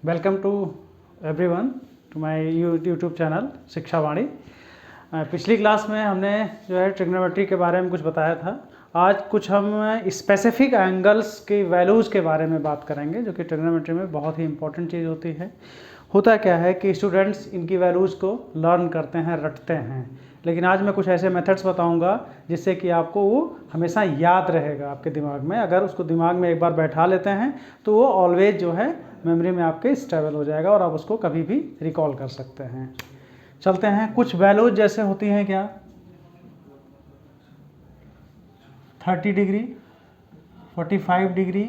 Welcome to everyone to my YouTube channel Shiksha Vani. पिछली class में हमने जो है ट्रिग्नोमेट्री के बारे में कुछ बताया था। आज कुछ हम स्पेसिफिक एंगल्स की वैल्यूज़ के बारे में बात करेंगे, जो कि ट्रिग्नोमेट्री में बहुत ही इंपॉर्टेंट चीज़ होती है। होता क्या है कि स्टूडेंट्स इनकी वैल्यूज़ को लर्न करते हैं, रटते हैं, लेकिन आज मैं कुछ ऐसे मेथड्स बताऊंगा जिससे कि आपको वो हमेशा याद रहेगा आपके दिमाग में। अगर उसको दिमाग में एक बार बैठा लेते हैं तो वो ऑलवेज जो है मेमोरी में आपके स्टेबल हो जाएगा और आप उसको कभी भी रिकॉल कर सकते हैं। चलते हैं। कुछ वैल्यूज जैसे होती हैं क्या, 30 डिग्री, 45 डिग्री,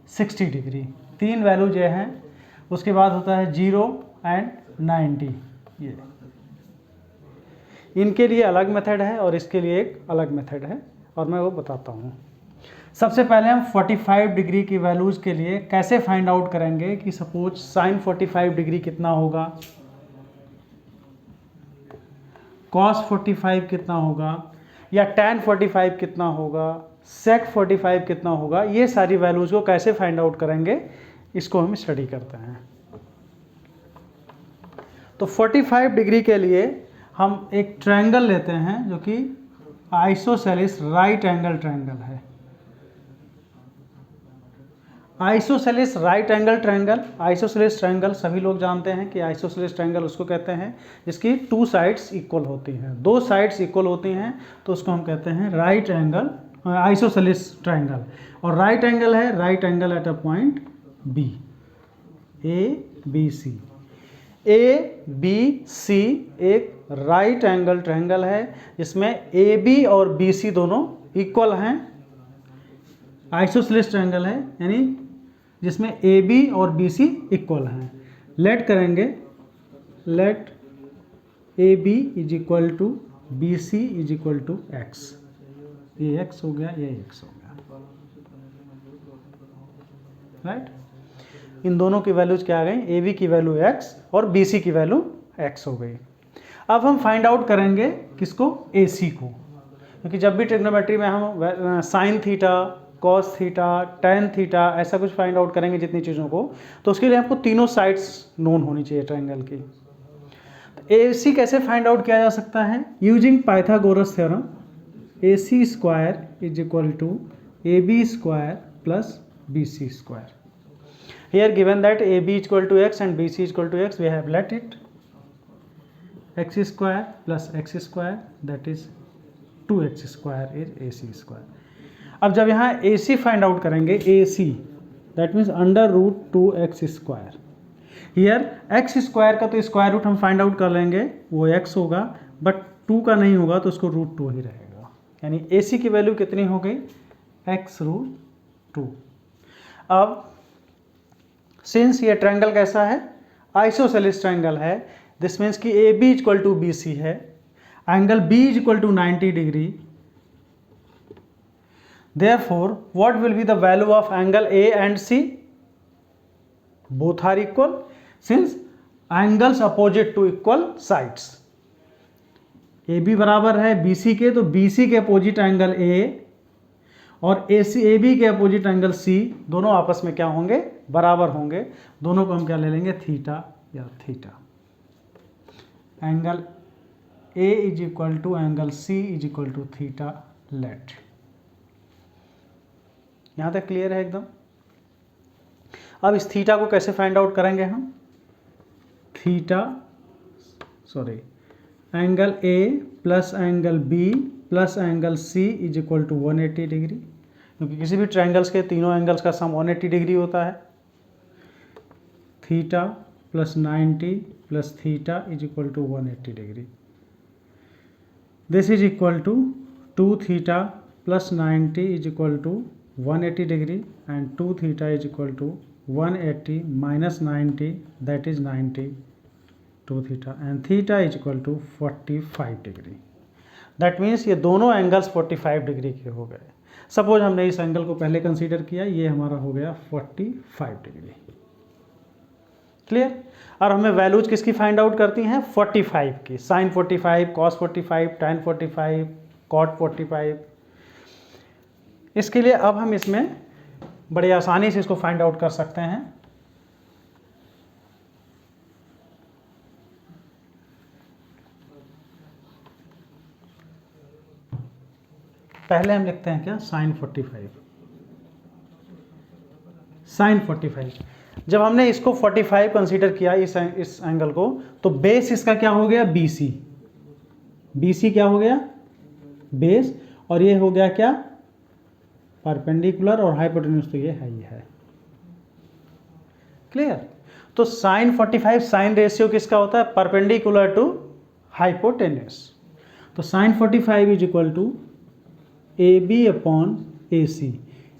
60 डिग्री, तीन वैल्यूज ये हैं। उसके बाद होता है 0 एंड 90। ये इनके लिए अलग मेथड है और इसके लिए एक अलग मेथड है और मैं वो बताता हूँ। सबसे पहले हम 45 डिग्री की वैल्यूज़ के लिए कैसे फाइंड आउट करेंगे कि सपोज साइन 45 डिग्री कितना होगा, कॉस 45 कितना होगा, या tan 45 कितना होगा, sec 45 कितना होगा। ये सारी वैल्यूज़ को कैसे फाइंड आउट करेंगे, इसको हम स्टडी करते हैं। तो 45 डिग्री के लिए हम एक ट्रायंगल लेते हैं जो कि आइसोसेलेस राइट एंगल ट्रायंगल है। Isosceles right angle triangle, isosceles triangle सभी लोग जानते हैं कि आइसोसेलेस ट्रायंगल उसको कहते हैं जिसकी टू साइड्स इक्वल होती हैं, दो साइड्स इक्वल होती हैं, तो उसको हम कहते हैं राइट एंगल आइसोसेलेस ट्रायंगल। और राइट एंगल है right angle at a point B, A B C. A B C एक राइट एंगल ट्रायंगल है जिसमें ए बी और बी सी दोनों इक्वल हैं। आइसोसेलेस ट्रायंगल है यानी जिसमें ए बी और बी सी इक्वल हैं। लेट करेंगे, let A B is equal to B C is equal to x. ये एक्स हो गया, ये एक्स हो गया, राइट। इन दोनों की वैल्यूज क्या आ गई, ए बी की वैल्यू एक्स और बी सी की वैल्यू एक्स हो गई। अब हम फाइंड आउट करेंगे किसको, ए सी को, क्योंकि जब भी ट्रिग्नोमेट्री में हम sine theta, cos theta, tan theta ऐसा कुछ फाइंड आउट करेंगे जितनी चीज़ों को, तो उसके लिए आपको तीनों साइड्स नोन होनी चाहिए ट्रायंगल की। तो ए सी कैसे फाइंड आउट किया जा सकता है, using Pythagoras theorem. A C square is equal to A B square plus B C square. Here given that AB is equal to x and BC is equal to x, we have let it x square plus x square, that is 2x square is AC square. अब जब यहाँ AC find out करेंगे, AC that means under root 2x square. Here x square का तो square root हम find out कर लेंगे, वो x होगा, बट 2 का नहीं होगा तो उसको रूट 2 ही रहेगा। यानी AC की वैल्यू कितनी हो गई, x रूट 2। अब सिंस ये ट्रायंगल कैसा है, आइसोसेलेस ट्रायंगल है, दिस मीन्स कि A B equal to B C है, angle B is equal to 90 degree. Therefore what will be the value of angle A and C, both are equal since angles opposite to equal sides. A B बराबर है B C के, तो B C के opposite angle A और A B के opposite angle C दोनों आपस में क्या होंगे, बराबर होंगे। दोनों को हम क्या ले लेंगे, थीटा या theta. Angle A is equal to angle C is equal to theta, let. यहां तक क्लियर है एकदम। अब इस थीटा को कैसे फाइंड आउट करेंगे हम, angle A plus angle B plus angle C is equal to 180 degree, क्योंकि किसी भी ट्रायंगल्स के तीनों एंगल्स का सम 180 डिग्री होता है। Theta plus 90 plus theta is equal to 180 degree. This is equal to 2 theta plus 90 is equal to 180 degree and 2 theta is equal to 180 minus 90, that is 90, 2 theta and theta is equal to 45 degree. That means ये दोनों angles 45 degree के हो गए। Suppose हमने इस angle को पहले consider किया, ये हमारा हो गया 45 डिग्री। क्लियर। और हमें वैल्यूज किसकी फाइंड आउट करती हैं, 45 की, साइन 45, कॉस 45, tan 45, कॉट 45। इसके लिए अब हम इसमें बड़े आसानी से इसको फाइंड आउट कर सकते हैं। पहले हम लिखते हैं क्या, साइन 45। साइन 45 जब हमने इसको 45 कंसीडर किया इस एंगल को, तो बेस इसका क्या हो गया, BC। BC क्या हो गया, बेस, और ये हो गया क्या, परपेंडिकुलर, और हाइपोटेन्यूज तो ये है। क्लियर। तो साइन 45 साइन रेशियो किसका होता है, परपेंडिकुलर टू हाइपोटेन्यूज। तो sine 45 is equal to AB upon AC।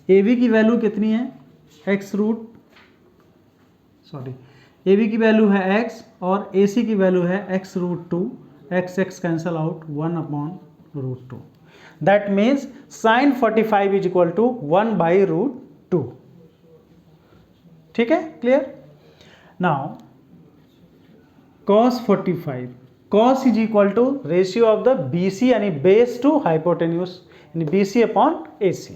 AB की वैल्यू कितनी है, AB की वैल्यू है x और AC की वैल्यू है x√2। x cancel out, 1 upon √2। That means sine 45 is equal to 1/√2। ठीक है, clear. Now cos 45, cos is equal to ratio of the BC यानी बेस टू हाइपोटेन्यूज, यानी BC upon AC।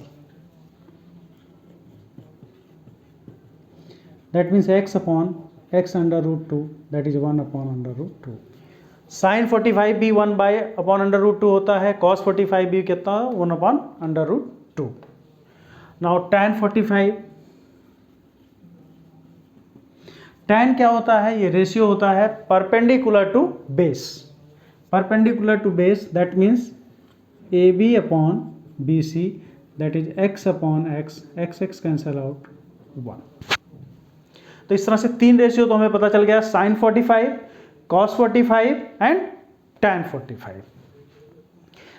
That means x upon x under root 2, that is 1 upon under root 2। Sign 45 भी 1 bye upon under root 2 होता है, cos 45 भी कितना, 1 upon under root 2। Now tan 45, tan क्या होता है, ये रेशियो होता है perpendicular to base. Perpendicular to base that means AB upon BC, that is x upon x, x cancel out 1। तो इस तरह से 3 रेशियो तो हमें पता चल गया, साइन 45, cos 45 एंड tan 45।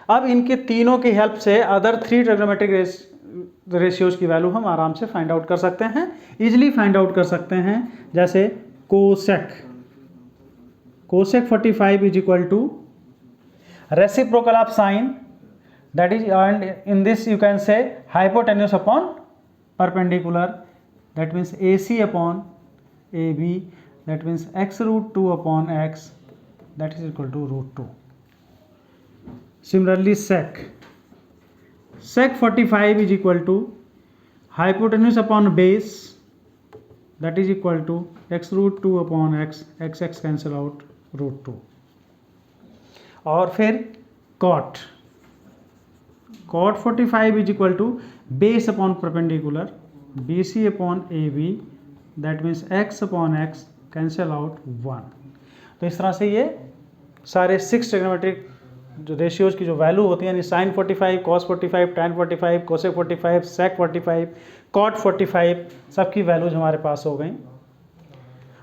अब इनके तीनों की हेल्प से अदर 3 ट्रिग्नोमेट्रिक रेशियोज की वैल्यू हम आराम से फाइंड आउट कर सकते हैं, इजिली फाइंड आउट कर सकते हैं। जैसे cosec 45 is equal to reciprocal of sine, that is, and in this you can say hypotenuse upon perpendicular, that means AC upon AB, that means x√2 upon x, that is equal to √2। Similarly sec 45 is equal to hypotenuse upon base, that is equal to x√2 upon x, x cancel out √2। और फिर cot 45 is equal to base upon perpendicular, BC upon AB, that means x upon x cancel out 1। तो इस तरह से ये सारे 6 trigonometric जो ratios की जो वैल्यू होती है, यानी sign 45, cos 45, tan 45, cosec 45, sec 45, cot 45, सबकी वैल्यूज हमारे पास हो गई।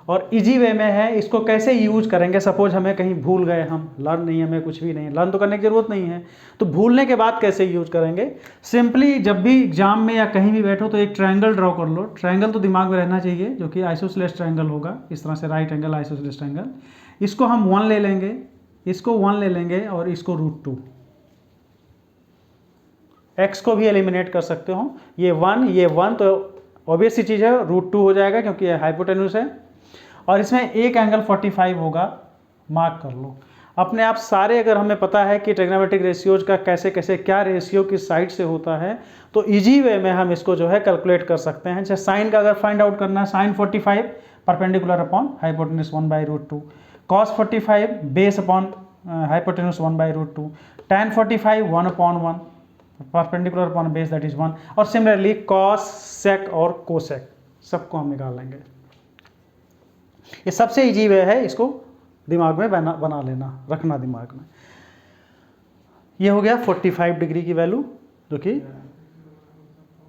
और इजी वे में है, इसको कैसे यूज करेंगे, सपोज हमें कहीं भूल गए, हम लर्न नहीं, हमें कुछ भी नहीं, लर्न तो करने की ज़रूरत नहीं है, तो भूलने के बाद कैसे यूज करेंगे। सिंपली जब भी एग्जाम में या कहीं भी बैठो तो एक ट्रायंगल ड्रॉ कर लो। ट्रायंगल तो दिमाग में रहना चाहिए, जो कि आइसोसेलेस ट्रायंगल होगा, इस तरह से राइट एंगल आइसोसेलेस ट्रायंगल। इसको हम 1 ले लेंगे, इसको 1 ले लेंगे और इसको √2। x को भी एलिमिनेट कर सकते हो, ये 1 तो ऑब्वियस सी चीज़ है, √2 हो जाएगा क्योंकि ये हाइपोटेन्यूज है। और इसमें एक एंगल 45 होगा, मार्क कर लो अपने आप सारे। अगर हमें पता है कि ट्रिग्नोमेट्रिक रेशियोज का कैसे कैसे क्या रेशियो किस साइड से होता है, तो इजी वे में हम इसको जो है कैलकुलेट कर सकते हैं। जैसे साइन का अगर फाइंड आउट करना है, sine 45 perpendicular upon hypotenuse 1/√2, cos 45 base upon hypotenuse 1/√2, tan 45 1 upon 1 perpendicular upon base that is 1। और सिमिलरली cos, sec और cosec सबको हम निकाल लेंगे। ये सबसे इजी वे है, इसको दिमाग में बना लेना, रखना दिमाग में। ये हो गया 45 डिग्री की वैल्यू, जो कि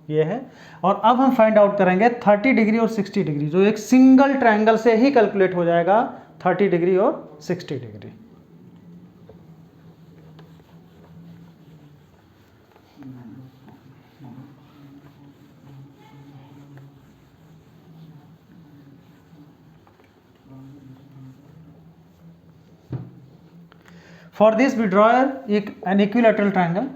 ये है। और अब हम फाइंड आउट करेंगे 30 डिग्री और 60 डिग्री, जो एक सिंगल ट्रायंगल से ही कैलकुलेट हो जाएगा, 30 डिग्री और 60 degree. For this we draw an equilateral triangle.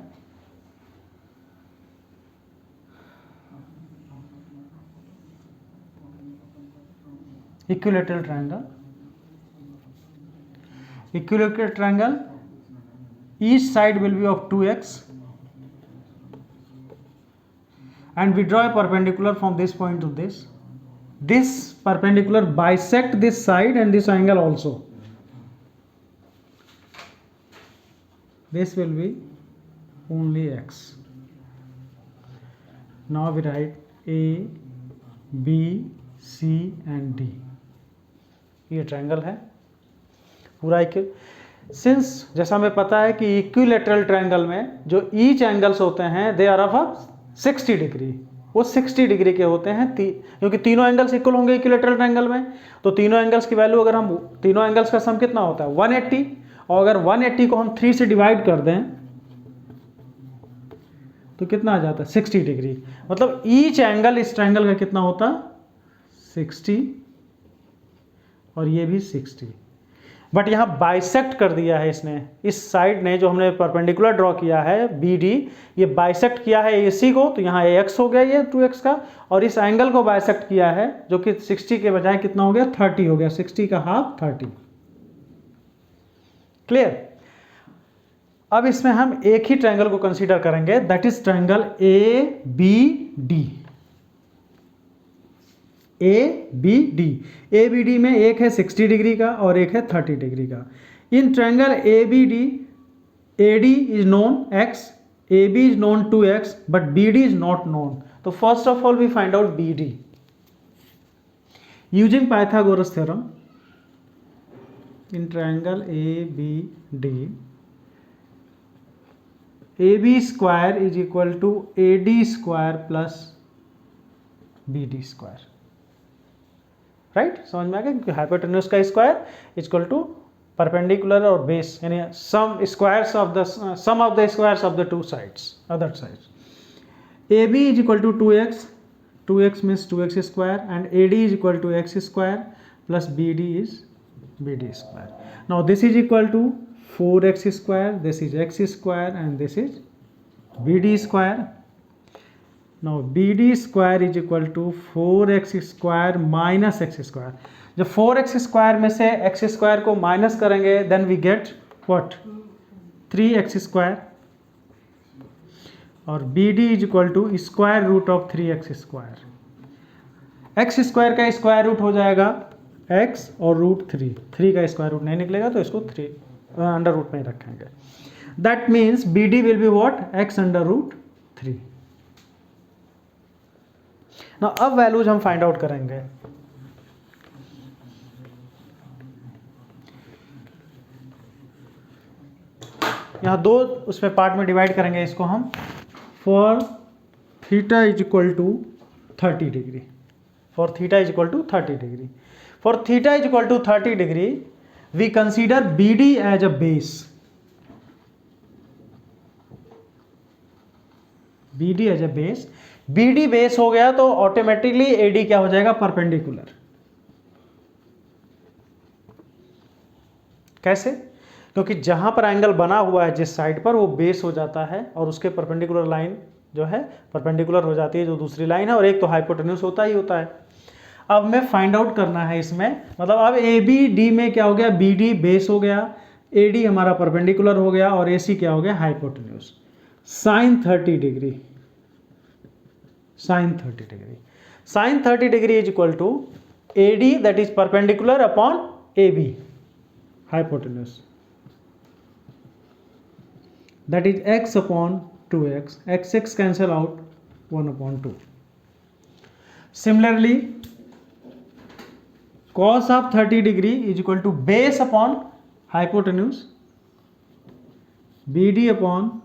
Equilateral triangle. Equilateral triangle. Each side will be of 2x, and we draw a perpendicular from this point to this. This perpendicular bisect this side and this angle also. This will be only x. Now we write A, B, C and D. ये triangle है पूरा since जैसा हमें पता है कि equilateral triangle में जो ईच एंगल्स होते हैं दे आर ऑफ 60 डिग्री, वो 60 डिग्री के होते हैं क्योंकि तीनों एंगल्स इक्वल होंगे इक्विलेटरल ट्रायंगल में। तो तीनों एंगल्स की वैल्यू अगर हम तीनों एंगल्स का सम कितना होता है 180, और अगर 180 को हम 3 से डिवाइड कर दें तो कितना आ जाता है 60 डिग्री। मतलब ईच एंगल इस ट्रायंगल का कितना होता 60 और ये भी 60। बट यहाँ बाइसेक्ट कर दिया है इसने, इस साइड ने जो हमने परपेंडिकुलर ड्रॉ किया है BD, ये बाइसेक्ट किया है AC को, तो यहाँ AX हो गया ये 2x का, और इस एंगल को बाइसेक्ट किया है जो कि 60 के बजाय कितना हो गया 30 हो गया, 60 का हाफ 30। क्लियर। अब इसमें हम एक ही ट्रायंगल को कंसीडर करेंगे, that is triangle ABD। ABD में एक है 60 डिग्री का और एक है 30 डिग्री का। In triangle ABD AD is known x, AB is known 2x, but BD is not known. तो first of all we find out BD using Pythagoras theorem. In triangle ABD AB square is equal to AD square plus BD square. Right, समझ में आ गया, क्योंकि hypotenuse का square is equal to perpendicular और base, यानी sum squares of the sum of the squares of the two sides other sides. AB is equal to 2x, 2x means 2x square, and AD is equal to x square plus BD is BD square. Now this is equal to 4x square, this is x square and this is BD square. Now BD square is equal to 4x square minus x square. जब 4x square में से x square को minus करेंगे then we get what 3x square, और BD is equal to square root of 3x square. x square का square root हो जाएगा x और रूट 3 का स्क्वायर रूट नहीं निकलेगा तो इसको 3 अंडर रूट में ही रखेंगे। That means BD will be what x under root 3। ना अब वैल्यूज हम फाइंड आउट करेंगे। यहाँ दो उसमें पार्ट में डिवाइड करेंगे इसको हम। For theta is equal to 30 degree, for theta is equal to 30 degree, for theta is equal to 30 degree we consider BD as a base. BD as a base, BD base हो गया तो automatically AD क्या हो जाएगा perpendicular. कैसे? क्योंकि जहां पर एंगल बना हुआ है जिस साइड पर वो बेस हो जाता है और उसके परपेंडिकुलर लाइन जो है परपेंडिकुलर हो जाती है जो दूसरी लाइन है, और एक तो हाइपोटेन्यूज होता ही होता है। अब हमें फाइंड आउट करना है इसमें, मतलब अब ABD में क्या हो गया BD बेस हो गया, AD हमारा परपेंडिकुलर हो गया और AC क्या हो गया hypotenuse. Sine 30 degree, sin 30 degree, sin 30 degree is equal to AD that is perpendicular upon AB hypotenuse, that is x upon 2x, x cancel out 1 upon 2. Similarly cos of 30 degree is equal to base upon hypotenuse BD upon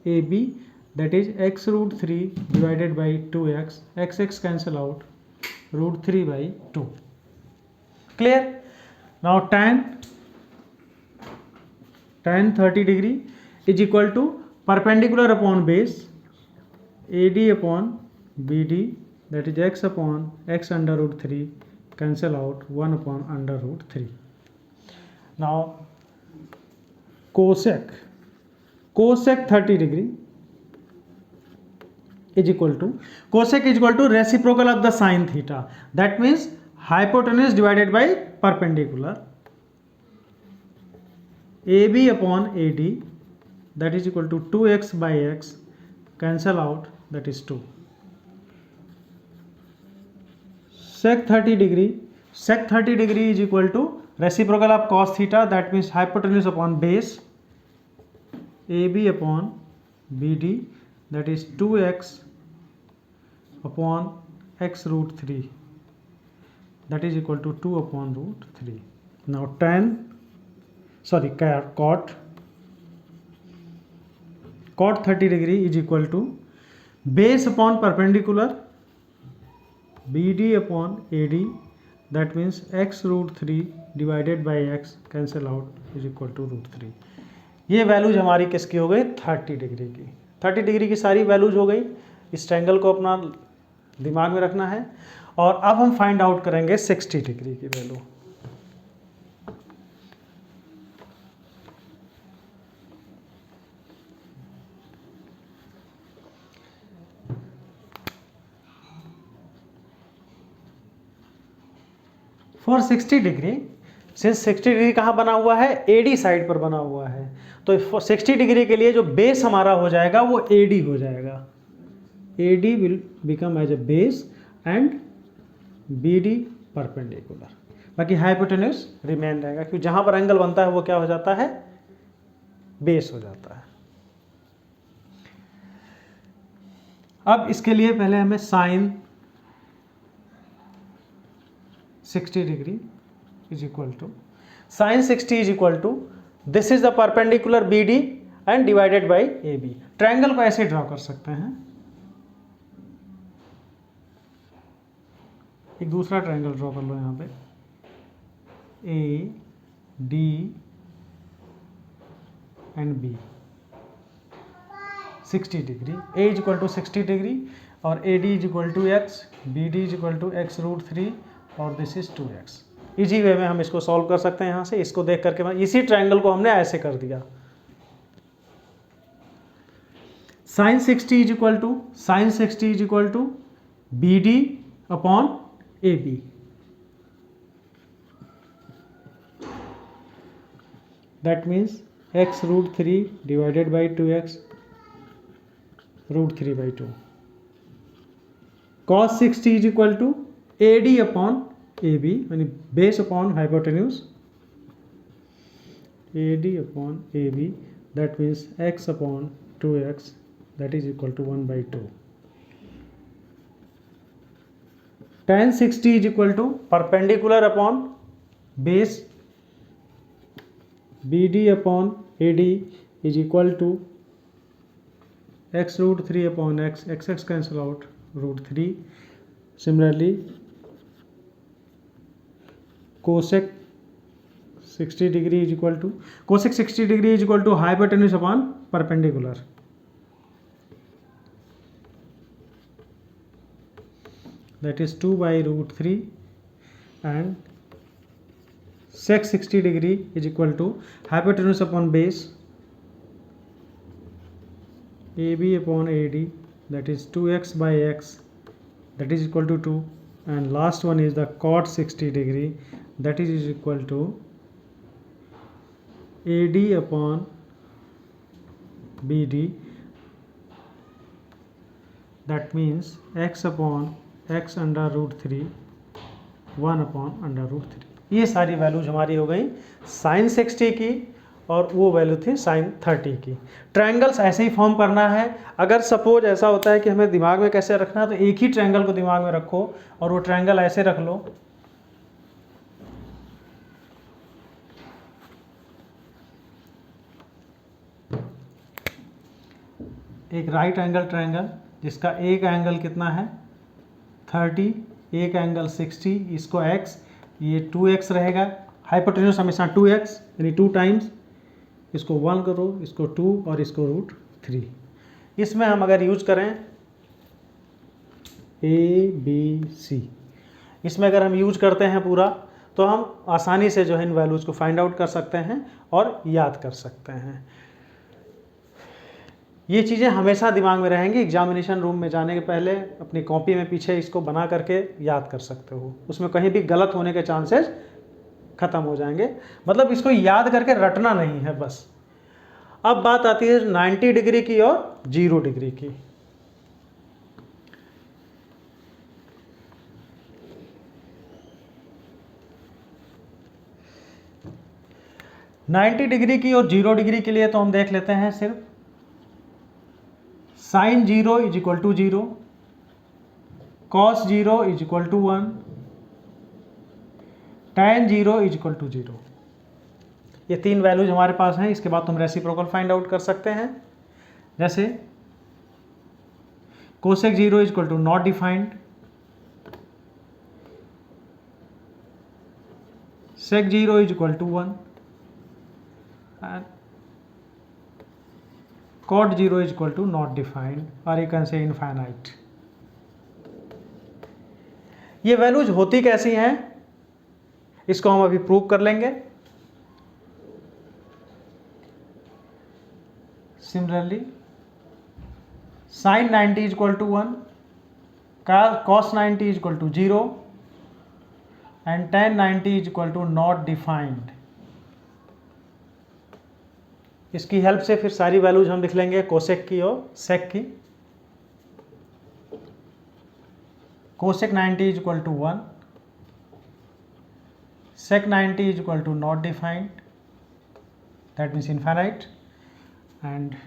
AB, that is x root 3 divided by 2x, x cancel out root 3 by 2. Clear? Now tan 30 degree is equal to perpendicular upon base AD upon BD, that is x upon x under root 3 cancel out 1 upon under root 3. Now cosec 30 degree is equal to, cosec is equal to reciprocal of the sin theta, that means hypotenuse divided by perpendicular AB upon AD, that is equal to 2x by x cancel out, that is 2. sec 30 degree is equal to reciprocal of cos theta, that means hypotenuse upon base AB upon BD, that is 2x upon x root 3, that is equal to 2 upon root 3. Now cot 30 degree is equal to base upon perpendicular BD upon AD, that means x root 3 divided by x cancel out is equal to root 3. ये values हमारी किसकी हो गई? 30 degree की। 30 degree की सारी values हो गई। इस ट्रायंगल को अपना दिमाग में रखना है। और अब हम फाइंड आउट करेंगे 60 डिग्री की value. For 60 degree, since 60 degree कहाँ बना हुआ है? AD साइड पर बना हुआ है। तो 60 डिग्री के लिए जो बेस हमारा हो जाएगा वो AD हो जाएगा। AD will become as a base and BD perpendicular. बाकी हाइपोटेन्यूज रिमेन रहेगा, क्योंकि जहाँ पर एंगल बनता है वो क्या हो जाता है? बेस हो जाता है। अब इसके लिए पहले हमें sine 60 degree is equal to sin 60 is equal to this is the perpendicular BD and divided by AB। Triangle को ऐसे ड्रॉ कर सकते हैं। एक दूसरा ट्रायंगल ड्रॉ कर लो यहाँ पे, AD and B 60 degree, A is equal to 60 degree और AD is equal to x, BD is equal to x root 3 और this is 2x। Easy way में हम इसको सॉल्व कर सकते हैं। यहाँ से इसको देख करके इसी ट्रायंगल को हमने ऐसे कर दिया। Sine 60 is equal to BD upon AB। That means x root 3 divided by 2x root 3 by 2। cos 60 is equal to AD upon AB, यानी base upon hypotenuse AD upon AB, that means x upon 2x, that is equal to 1 by 2. tan 60 is equal to perpendicular upon base BD upon AD is equal to x root 3 upon x, x cancel out, root 3. Similarly, cosec 60 degree is equal to cosec 60 degree is equal to hypotenuse upon perpendicular, that is 2 by root 3, and sec 60 degree is equal to hypotenuse upon base AB upon AD, that is 2x by x, that is equal to 2, and last one is the cot 60 degree, that is equal to AD upon BD, that means x upon x under root 3, 1 upon under root 3। ये सारी values हमारी हो गई sign 60 की और वो value थी sign 30 की। ट्रायंगल्स ऐसे ही फॉर्म करना है। अगर सपोज ऐसा होता है कि हमें दिमाग में कैसे रखना है, तो एक ही ट्रायंगल को दिमाग में रखो और वो ट्रायंगल ऐसे रख लो। एक राइट एंगल ट्रायंगल जिसका एक एंगल कितना है 30, एक एंगल 60, इसको x, ये 2x रहेगा। हाइपोटेन्यूज हमेशा 2x यानी 2 टाइम्स, इसको 1 करो, इसको 2 और इसको रूट 3। इसमें हम अगर यूज करें ABC, इसमें अगर हम यूज करते हैं पूरा, तो हम आसानी से जो है इन वैल्यूज़ को फाइंड आउट कर सकते हैं और याद कर सकते हैं। ये चीज़ें हमेशा दिमाग में रहेंगी। एग्जामिनेशन रूम में जाने के पहले अपनी कॉपी में पीछे इसको बना करके याद कर सकते हो, उसमें कहीं भी गलत होने के चांसेस ख़त्म हो जाएंगे। मतलब इसको याद करके रटना नहीं है बस। अब बात आती है 90 डिग्री की और 0 डिग्री की। नाइन्टी डिग्री की और 0 डिग्री के लिए तो हम देख लेते हैं सिर्फ sine 0 is equal to 0, cos 0 is equal to 1, tan 0 is equal to 0। ये 3 वैल्यूज हमारे पास हैं। इसके बाद तुम रेसिप्रोकल फाइंड आउट कर सकते हैं। जैसे cosec 0 is equal to not defined, sec 0 is equal to 1 and cot 0 is equal to not defined or you can say infinite। ये वैल्यूज होती कैसी हैं इसको हम अभी प्रूव कर लेंगे। Similarly sin 90 is equal to 1, cos 90 is equal to 0 and tan 90 is equal to not defined। इसकी हेल्प से फिर सारी वैल्यूज हम लिख लेंगे कोसेक की और सेक की। Cosec 90 is equal to 1, sec 90 is equal to not defined, that means infinite, and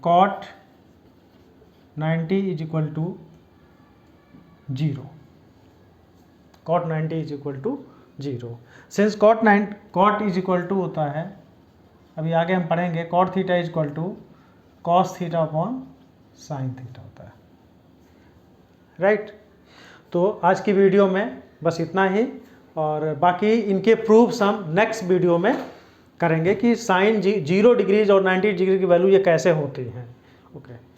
cot 90 is equal to 0, cot 90 is equal to 0। Since cot is equal to होता है, अभी आगे हम पढ़ेंगे, cot theta is equal to cos theta upon sine theta होता है, right. तो आज की वीडियो में बस इतना ही, और बाकी इनके प्रूफ्स हम नेक्स्ट वीडियो में करेंगे कि साइन 0 डिग्रीज और 90 डिग्री की वैल्यू ये कैसे होती हैं। ओके।